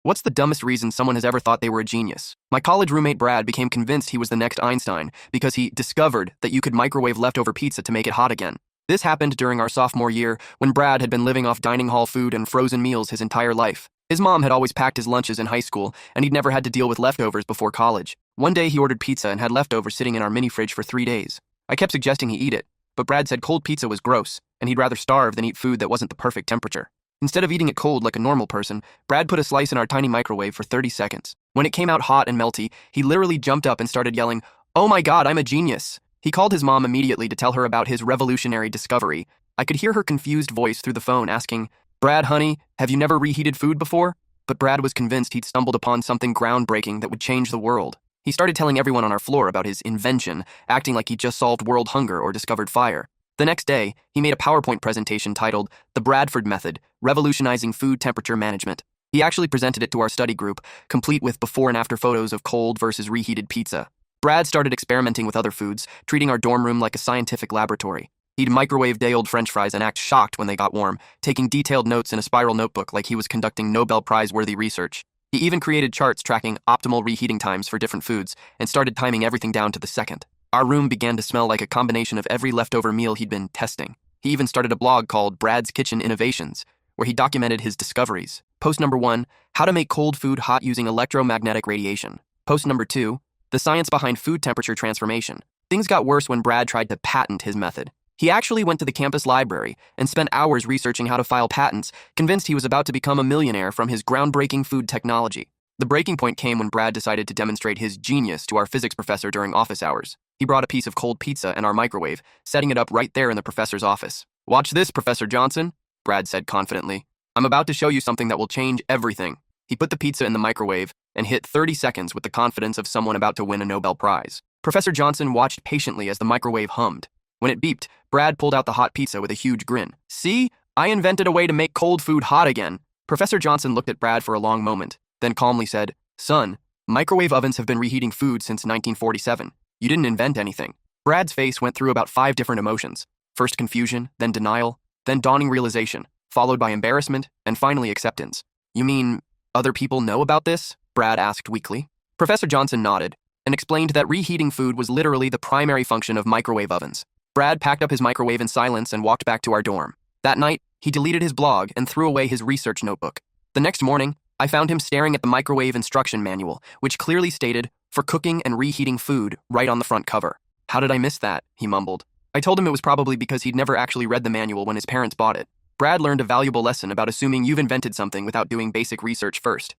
What's the dumbest reason someone has ever thought they were a genius? My college roommate Brad became convinced he was the next Einstein because he discovered that you could microwave leftover pizza to make it hot again. This happened during our sophomore year when Brad had been living off dining hall food and frozen meals his entire life. His mom had always packed his lunches in high school, and he'd never had to deal with leftovers before college. One day he ordered pizza and had leftovers sitting in our mini fridge for 3 days. I kept suggesting he eat it, but Brad said cold pizza was gross, and he'd rather starve than eat food that wasn't the perfect temperature. Instead of eating it cold like a normal person, Brad put a slice in our tiny microwave for 30 seconds. When it came out hot and melty, he literally jumped up and started yelling, "Oh my God, I'm a genius!" He called his mom immediately to tell her about his revolutionary discovery. I could hear her confused voice through the phone asking, "Brad, honey, have you never reheated food before?" But Brad was convinced he'd stumbled upon something groundbreaking that would change the world. He started telling everyone on our floor about his invention, acting like he'd just solved world hunger or discovered fire. The next day, he made a PowerPoint presentation titled The Bradford Method, Revolutionizing Food Temperature Management. He actually presented it to our study group, complete with before and after photos of cold versus reheated pizza. Brad started experimenting with other foods, treating our dorm room like a scientific laboratory. He'd microwave day-old French fries and act shocked when they got warm, taking detailed notes in a spiral notebook like he was conducting Nobel Prize-worthy research. He even created charts tracking optimal reheating times for different foods and started timing everything down to the second. Our room began to smell like a combination of every leftover meal he'd been testing. He even started a blog called Brad's Kitchen Innovations, where he documented his discoveries. Post number 1, how to make cold food hot using electromagnetic radiation. Post number 2, the science behind food temperature transformation. Things got worse when Brad tried to patent his method. He actually went to the campus library and spent hours researching how to file patents, convinced he was about to become a millionaire from his groundbreaking food technology. The breaking point came when Brad decided to demonstrate his genius to our physics professor during office hours. He brought a piece of cold pizza in our microwave, setting it up right there in the professor's office. "Watch this, Professor Johnson," Brad said confidently. "I'm about to show you something that will change everything." He put the pizza in the microwave and hit 30 seconds with the confidence of someone about to win a Nobel Prize. Professor Johnson watched patiently as the microwave hummed. When it beeped, Brad pulled out the hot pizza with a huge grin. "See? I invented a way to make cold food hot again." Professor Johnson looked at Brad for a long moment, then calmly said, "Son, microwave ovens have been reheating food since 1947. You didn't invent anything." Brad's face went through about 5 different emotions. First confusion, then denial, then dawning realization, followed by embarrassment, and finally acceptance. "You mean other people know about this?" Brad asked weakly. Professor Johnson nodded and explained that reheating food was literally the primary function of microwave ovens. Brad packed up his microwave in silence and walked back to our dorm. That night, he deleted his blog and threw away his research notebook. The next morning, I found him staring at the microwave instruction manual, which clearly stated, "For cooking and reheating food," right on the front cover. "How did I miss that?" he mumbled. I told him it was probably because he'd never actually read the manual when his parents bought it. Brad learned a valuable lesson about assuming you've invented something without doing basic research first.